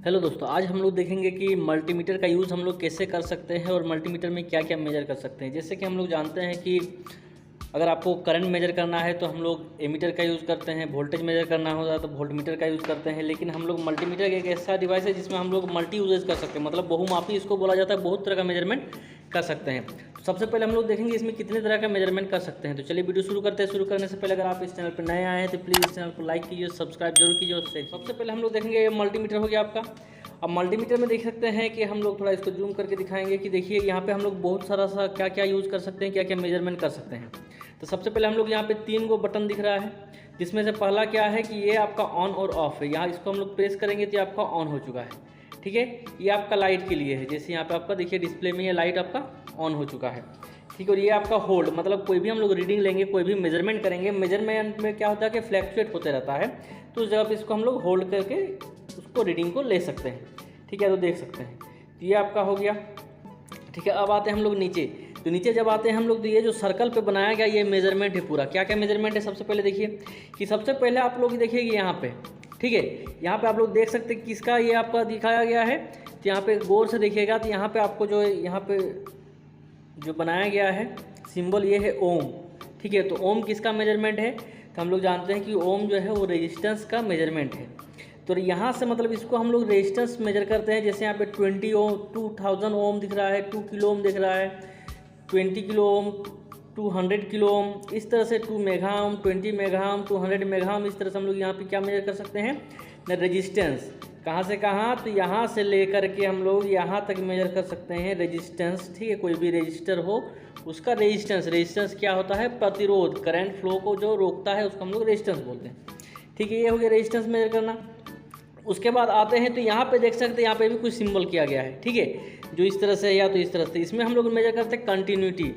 Hello दोस्तों, आज हम लोग देखेंगे कि मल्टीमीटर का यूज़ हम लोग कैसे कर सकते हैं और मल्टीमीटर में क्या क्या मेजर कर सकते हैं। जैसे कि हम लोग जानते हैं कि अगर आपको करंट मेजर करना है तो हम लोग एमीटर का यूज़ करते हैं, वोल्टेज मेजर करना होगा तो वोल्टमीटर का यूज़ करते हैं। लेकिन हम लोग मल्टीमीटर एक ऐसा डिवाइस है जिसमें हम लोग मल्टी यूजेज कर सकते हैं, मतलब बहुमापी इसको बोला जाता है, बहुत तरह का मेजरमेंट कर सकते हैं। तो सबसे पहले हम लोग देखेंगे इसमें कितने तरह का मेजरमेंट कर सकते हैं। तो चलिए वीडियो शुरू करते हैं। शुरू करने से पहले अगर आप इस चैनल पर नए आए हैं तो प्लीज़ इस चैनल को लाइक कीजिए, सब्सक्राइब जरूर कीजिए और शेयर। सबसे पहले हम लोग देखेंगे ये मल्टीमीटर हो गया आपका। अब मल्टीमीटर में देख सकते हैं कि हम लोग थोड़ा इसको जूम करके दिखाएंगे कि देखिए यहाँ पे हम लोग बहुत सारा क्या क्या यूज़ कर सकते हैं, क्या क्या मेजरमेंट कर सकते हैं। तो सबसे पहले हम लोग यहाँ पे 3 गो बटन दिख रहा है, जिसमें से पहला क्या है कि ये आपका ऑन और ऑफ है। यहाँ इसको हम लोग प्रेस करेंगे तो ये आपका ऑन हो चुका है, ठीक है। ये आपका लाइट के लिए है, जैसे यहाँ पे आपका देखिए डिस्प्ले में ये लाइट आपका ऑन हो चुका है, ठीक है। और ये आपका होल्ड, मतलब कोई भी हम लोग रीडिंग लेंगे, कोई भी मेजरमेंट करेंगे, मेजरमेंट में क्या होता है कि फ्लैक्चुएट होते रहता है, तो उस जगह पर इसको हम लोग होल्ड करके उसको रीडिंग को ले सकते हैं, ठीक है। तो देख सकते हैं तो ये आपका हो गया, ठीक है। अब आते हैं हम लोग नीचे। तो नीचे जब आते हैं हम लोग तो ये जो सर्कल पे बनाया गया ये मेजरमेंट है पूरा। क्या क्या मेजरमेंट है, सबसे पहले देखिए कि सबसे पहले आप लोग देखिए यहाँ पे, ठीक है, यहाँ पे आप लोग देख सकते हैं किसका ये आपका दिखाया गया है। तो यहाँ पे गौर से देखिएगा तो यहाँ पे आपको जो यहाँ पे जो बनाया गया है सिंबल ये है ओम, ठीक है। तो ओम किसका मेजरमेंट है, तो हम लोग जानते हैं कि ओम जो है वो रेजिस्टेंस का मेजरमेंट है। तो यहाँ से मतलब इसको हम लोग रेजिस्टेंस मेजर करते हैं। जैसे यहाँ पे 20 ओम, 2000 ओम दिख रहा है, 2 किलो ओम दिख रहा है, 20 किलो ओम, 200 किलो ओम, इस तरह से 2 mega ohm, 20 mega ohm, 200 mega ohm, इस तरह से हम लोग यहाँ पे क्या मेजर कर सकते हैं ना, रेजिस्टेंस। कहाँ से कहाँ, तो यहाँ से लेकर के हम लोग यहाँ तक मेजर कर सकते हैं रेजिस्टेंस, ठीक है। कोई भी रजिस्टर हो उसका रेजिस्टेंस, रेजिस्टेंस क्या होता है, प्रतिरोध, करंट फ्लो को जो रोकता है उसको हम लोग रेजिस्टेंस बोलते हैं, ठीक है। ये हो गया रेजिस्टेंस मेजर करना। उसके बाद आते हैं तो यहाँ पे देख सकते हैं, यहाँ पे भी कुछ सिंबल किया गया है, ठीक है, जो इस तरह से या तो इस तरह से। इसमें हम लोग मेजर करते हैं कंटिन्यूटी।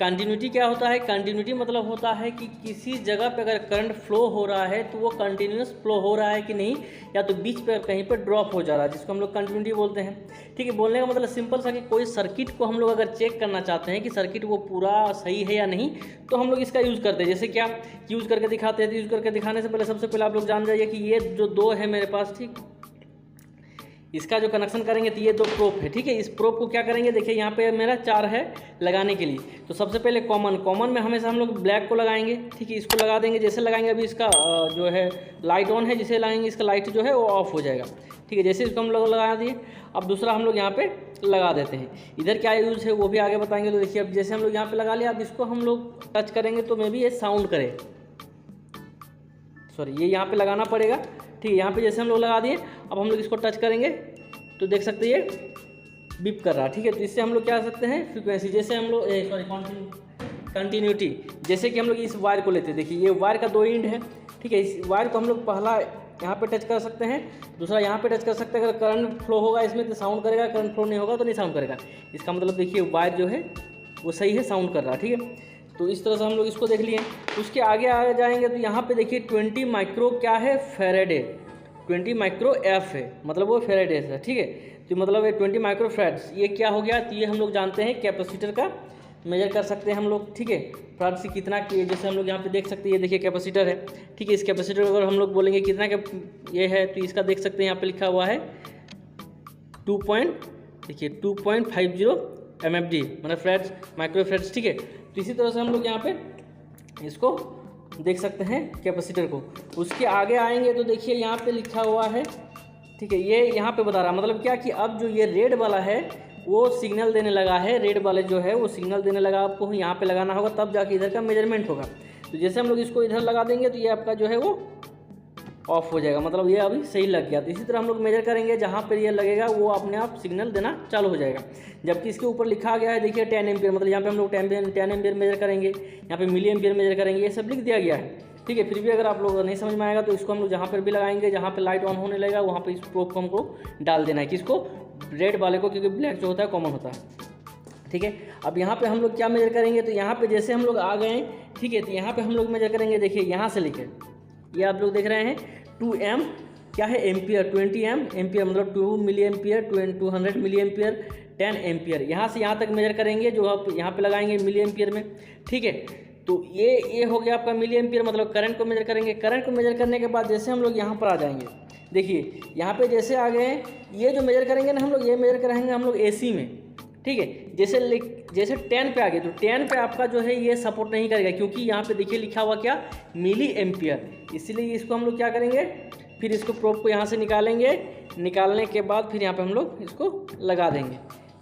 कंटिन्यूटी क्या होता है, कंटिन्यूटी मतलब होता है कि किसी जगह पे अगर करंट फ्लो हो रहा है तो वो कंटिन्यूस फ्लो हो रहा है कि नहीं, या तो बीच पे कहीं पे ड्रॉप हो जा रहा है, जिसको हम लोग कंटिन्यूटी बोलते हैं, ठीक है। बोलने का मतलब सिंपल सा कि कोई सर्किट को हम लोग अगर चेक करना चाहते हैं कि सर्किट वो पूरा सही है या नहीं, तो हम लोग इसका यूज़ करते हैं। जैसे क्या यूज़ करके दिखाते हैं, तो यूज़ करके दिखाने से पहले सबसे पहले आप लोग जान जाइए कि ये जो 2 है मेरे पास, ठीक, इसका जो कनेक्शन करेंगे तो ये 2 प्रोप है, ठीक है। इस प्रोप को क्या करेंगे, देखिए यहाँ पे मेरा 4 है लगाने के लिए। तो सबसे पहले कॉमन में हमेशा हम लोग ब्लैक को लगाएंगे, ठीक है। इसको लगा देंगे, जैसे लगाएंगे अभी इसका जो है लाइट ऑन है, जिसे लगाएंगे इसका लाइट जो है वो ऑफ हो जाएगा, ठीक है। जैसे इसको हम लोग लगा दिए, अब दूसरा हम लोग यहाँ पे लगा देते हैं। इधर क्या यूज़ है वो भी आगे बताएंगे। तो देखिए अब जैसे हम लोग यहाँ पे लगा लिया, अब इसको हम लोग टच करेंगे तो मे भी ये साउंड करे, सॉरी ये यहाँ पे लगाना पड़ेगा, ठीक है। यहाँ पे जैसे हम लोग लगा दिए, अब हम लोग इसको टच करेंगे तो देख सकते हैं ये बीप कर रहा है, ठीक है। तो इससे हम लोग क्या कर सकते हैं, फ्रीक्वेंसी, जैसे हम लोग सॉरी कंटिन्यूटी, जैसे कि हम लोग इस वायर को लेते हैं, देखिए ये वायर का 2 एंड है, ठीक है। इस वायर को हम लोग पहला यहाँ पे टच कर सकते हैं, दूसरा यहाँ पे टच कर सकते हैं। अगर करंट फ्लो होगा इसमें तो साउंड करेगा, करंट फ्लो नहीं होगा तो नहीं साउंड करेगा। इसका मतलब देखिए वायर जो है वो सही है, साउंड कर रहा है, ठीक है। तो इस तरह से हम लोग इसको देख लिए। उसके आगे आ जाएंगे तो यहाँ पे देखिए 20 माइक्रो क्या है, फेरेडे, 20 माइक्रो एफ है, मतलब वो फेरेडे है, ठीक है। तो मतलब ये 20 माइक्रो फेराड्स, ये क्या हो गया, तो ये हम लोग जानते हैं कैपेसिटर का मेजर कर सकते हैं हम लोग, ठीक है। फेराड से कितना की, जैसे हम लोग यहाँ पे देख सकते हैं, ये देखिए कैपेसिटर है, ठीक है। इस कैपेसिटर अगर हम लोग बोलेंगे कितना ये है, तो इसका देख सकते हैं यहाँ पे लिखा हुआ है 2.50 MFD, मतलब फेराड्स माइक्रो फेराड्स, ठीक है। तो इसी तरह से हम लोग यहाँ पे इसको देख सकते हैं कैपेसिटर को। उसके आगे आएंगे तो देखिए यहाँ पे लिखा हुआ है, ठीक है, ये यहाँ पे बता रहा है, मतलब क्या कि अब जो ये रेड वाला है वो सिग्नल देने लगा है, रेड वाले जो है वो सिग्नल देने लगा, आपको यहाँ पे लगाना होगा तब जाके इधर का मेजरमेंट होगा। तो जैसे हम लोग इसको इधर लगा देंगे तो ये आपका जो है वो ऑफ हो जाएगा, मतलब ये अभी सही लग गया। तो इसी तरह हम लोग मेजर करेंगे, जहाँ पर ये लगेगा वो अपने आप सिग्नल देना चालू हो जाएगा। जबकि इसके ऊपर लिखा गया है देखिए 10 एम्पियर, मतलब यहाँ पे हम लोग 10 एम्पियर मेजर करेंगे, यहाँ पे मिली एम्पियर मेजर करेंगे, ये सब लिख दिया गया है, ठीक है। फिर भी अगर आप लोग नहीं समझ में आएगा तो इसको हम लोग जहाँ पर भी लगाएंगे, जहाँ पर लाइट ऑन होने लगेगा वहाँ पर इस प्रोब को हमको डाल देना है, किसको, रेड वाले को, क्योंकि ब्लैक जो होता है कॉमन होता है, ठीक है। अब यहाँ पे हम लोग क्या मेजर करेंगे, तो यहाँ पे जैसे हम लोग आ गए, ठीक है, तो यहाँ पे हम लोग मेजर करेंगे, देखिए यहाँ से लेकर ये आप लोग देख रहे हैं 2 क्या है एम्पियर, 20 एम्पियर, मतलब 2 milli ampere, 200 milli ampere, 10 ampere, यहाँ से यहाँ तक मेजर करेंगे, जो आप यहाँ पे लगाएंगे मिली एम्पियर में, ठीक है। तो ये हो गया आपका मिली एम्पियर, मतलब करंट को मेजर करेंगे। करंट को मेजर करने के बाद जैसे हम लोग यहाँ पर आ जाएंगे, देखिए यहाँ पे जैसे आ गए हैं, ये जो मेजर करेंगे ना हम लोग, ये मेजर करेंगे हम लोग एसी में, ठीक है। जैसे 10 पे आ गए तो 10 पे आपका जो है ये सपोर्ट नहीं करेगा, क्योंकि यहाँ पे देखिए लिखा हुआ क्या, मिली एम्पियर। इसलिए इसको हम लोग क्या करेंगे, फिर इसको प्रोब को यहाँ से निकालेंगे, निकालने के बाद फिर यहाँ पे हम लोग इसको लगा देंगे।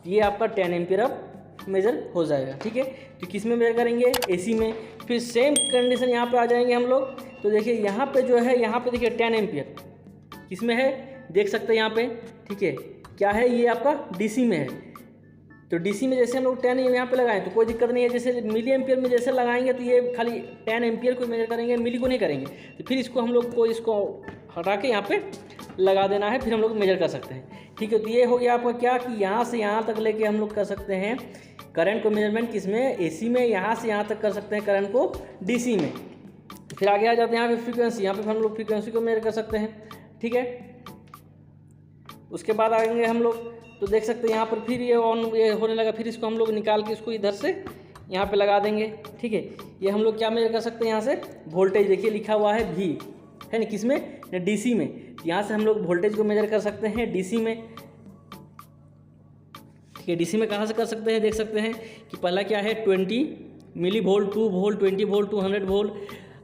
ये आपका 10 एम्पियर अब मेज़र हो जाएगा, ठीक है। तो किस में मेजर करेंगे, एसी में। फिर सेम कंडीशन यहाँ पे आ जाएंगे हम लोग, तो देखिए यहाँ पे जो है, यहाँ पे देखिए 10 एम्पियर किस में है, देख सकते हैं यहाँ पे, ठीक है। क्या है, ये आपका डीसी में है। तो डीसी में जैसे हम लोग 10 यहाँ पे लगाएं तो कोई दिक्कत नहीं है। जैसे मिली एम्पियर में जैसे लगाएंगे तो ये खाली 10 एम्पियर को मेजर करेंगे, मिली को नहीं करेंगे। तो फिर इसको हम लोग को इसको हटा के यहाँ पे लगा देना है, फिर हम लोग मेजर कर सकते हैं, ठीक है। तो ये हो गया आपका क्या, कि यहाँ से यहाँ तक लेके हम लोग कर सकते हैं करंट को मेजरमेंट, किस में, एसी में। यहाँ से यहाँ तक कर सकते हैं करंट को डीसी में। फिर आगे आ जाते हैं यहाँ पे फ्रीक्वेंसी, यहाँ पे हम लोग फ्रीक्वेंसी को मेजर कर सकते हैं, ठीक है। उसके बाद आएंगे हम लोग, तो देख सकते हैं यहाँ पर फिर ये ऑन ये होने लगा। फिर इसको हम लोग निकाल के इसको इधर से यहाँ पे लगा देंगे, ठीक है। ये हम लोग क्या मेजर कर सकते हैं, यहाँ से वोल्टेज देखिए लिखा हुआ है भी, है ना, किस में, डीसी में। यहाँ से हम लोग वोल्टेज को मेजर कर सकते हैं डीसी में, ठीक है। डीसी में कहाँ से कर सकते हैं, देख सकते हैं कि पहला क्या है 20 milli volt, 2 volt, 20 volt, 200 volt,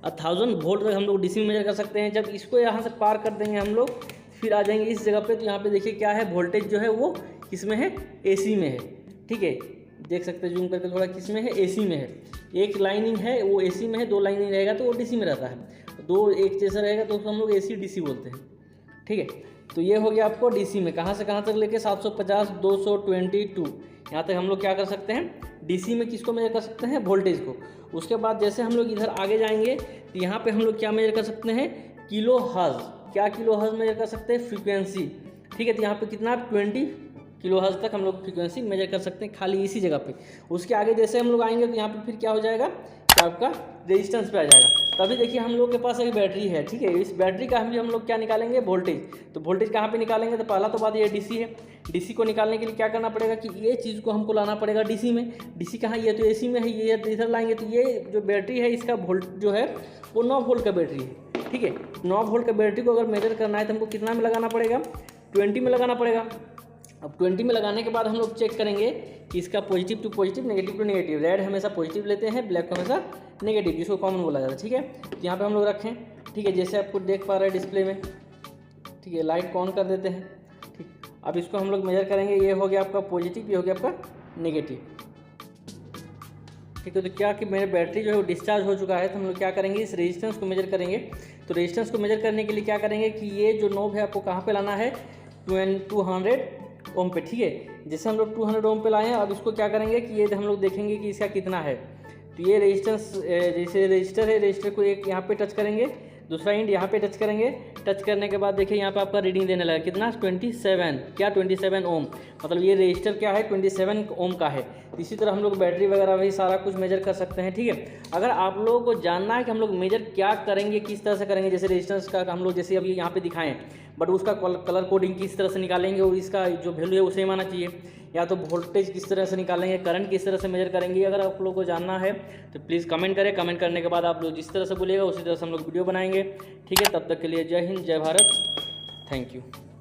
1000 volt तक हम लोग डीसी में मेजर कर सकते हैं। जब इसको यहाँ से पार कर देंगे हम लोग, फिर आ जाएंगे इस जगह पे, तो यहाँ पे देखिए क्या है, वोल्टेज जो है वो किसमें है, एसी में है, ठीक है। देख सकते हैं जूम करके थोड़ा, किसमें है, एसी में है। एक लाइनिंग है वो एसी में है, 2 लाइनिंग रहेगा तो वो डीसी में रहता है। 2 एक जैसा रहेगा तो हम लोग एसी डीसी बोलते हैं, ठीक है। तो ये हो गया आपको डीसी में, कहाँ से कहाँ तक लेके 750, 222 यहाँ तक हम लोग क्या कर सकते हैं, डीसी में किसको मेजर कर सकते हैं, वोल्टेज को। उसके बाद जैसे हम लोग इधर आगे जाएंगे तो यहाँ पे हम लोग क्या मेजर कर सकते हैं, किलो हर्ट्ज। क्या किलो हर्ट्ज मेजर कर सकते हैं, फ्रीक्वेंसी, ठीक है। तो यहाँ पे कितना 20 किलो हर्ट्ज तक हम लोग फ्रीक्वेंसी मेजर कर सकते हैं, खाली इसी जगह पे। उसके आगे जैसे हम लोग आएंगे तो यहाँ पे फिर क्या हो जाएगा, कि आपका रेजिस्टेंस पे आ जाएगा। तभी देखिए हम लोग के पास एक बैटरी है, ठीक है। इस बैटरी का हम लोग क्या निकालेंगे, वोल्टेज। तो वोल्टेज कहाँ पे निकालेंगे, तो पहला तो बात ये डीसी है। डीसी को निकालने के लिए क्या करना पड़ेगा, कि ये चीज़ को हमको लाना पड़ेगा डीसी में। डीसी कहाँ, ये तो एसी में है, ये इधर लाएंगे। तो ये जो बैटरी है इसका वोल्ट जो है वो 9 वोल्ट का बैटरी है, ठीक है। 9 वोल्ट का बैटरी को अगर मेजर करना है तो हमको कितना में लगाना पड़ेगा, 20 में लगाना पड़ेगा। अब 20 में लगाने के बाद हम लोग चेक करेंगे कि इसका positive to positive, negative to negative. Red हमेशा पॉजिटिव लेते हैं, ब्लैक को हमेशा नेगेटिव, जिसको कॉमन बोला जाता है, ठीक है। तो यहाँ पे हम लोग रखें, ठीक है, जैसे आपको देख पा रहे हैं डिस्प्ले में, ठीक है। लाइट को ऑन कर देते हैं, ठीक। अब इसको हम लोग मेजर करेंगे, ये हो गया आपका पॉजिटिव, ये हो गया आपका नेगेटिव, ठीक है। तो क्या कि मेरे बैटरी जो है वो डिस्चार्ज हो चुका है, तो हम लोग क्या करेंगे, इस रेजिस्टेंस को मेजर करेंगे। तो रेजिस्टेंस को मेजर करने के लिए क्या करेंगे, कि ये जो नोब है आपको कहाँ पे लाना है, 200 ओम पे, ठीक है। जैसे हम लोग 200 ओम पे लाए हैं, अब इसको क्या करेंगे कि ये हम लोग देखेंगे कि इसका कितना है। तो ये रेजिस्टेंस, जैसे रजिस्टर है, रजिस्टर को एक यहाँ पे टच करेंगे, दूसरा इंड यहाँ पे टच करेंगे। टच करने के बाद देखिए यहाँ पे आपका रीडिंग देने लगा, कितना, 27, क्या 27 ओम, मतलब ये रजिस्टर क्या है, 27 ओम का है। इसी तरह हम लोग बैटरी वगैरह भी सारा कुछ मेजर कर सकते हैं, ठीक है। अगर आप लोगों को जानना है कि हम लोग मेजर क्या करेंगे, किस तरह से करेंगे, जैसे रेजिस्टेंस का हम लोग जैसे अभी यहाँ पे दिखाएं, बट उसका कलर कोडिंग किस तरह से निकालेंगे और इसका जो वैल्यू है वो सेम आना चाहिए, या तो वोल्टेज किस तरह से निकालेंगे, करंट किस तरह से मेजर करेंगे, अगर आप लोगों को जानना है तो प्लीज़ कमेंट करें। कमेंट करने के बाद आप लोग जिस तरह से बोलिएगा उसी तरह से हम लोग वीडियो बनाएंगे, ठीक है। तब तक के लिए जय हिंद, जय भारत, थैंक यू।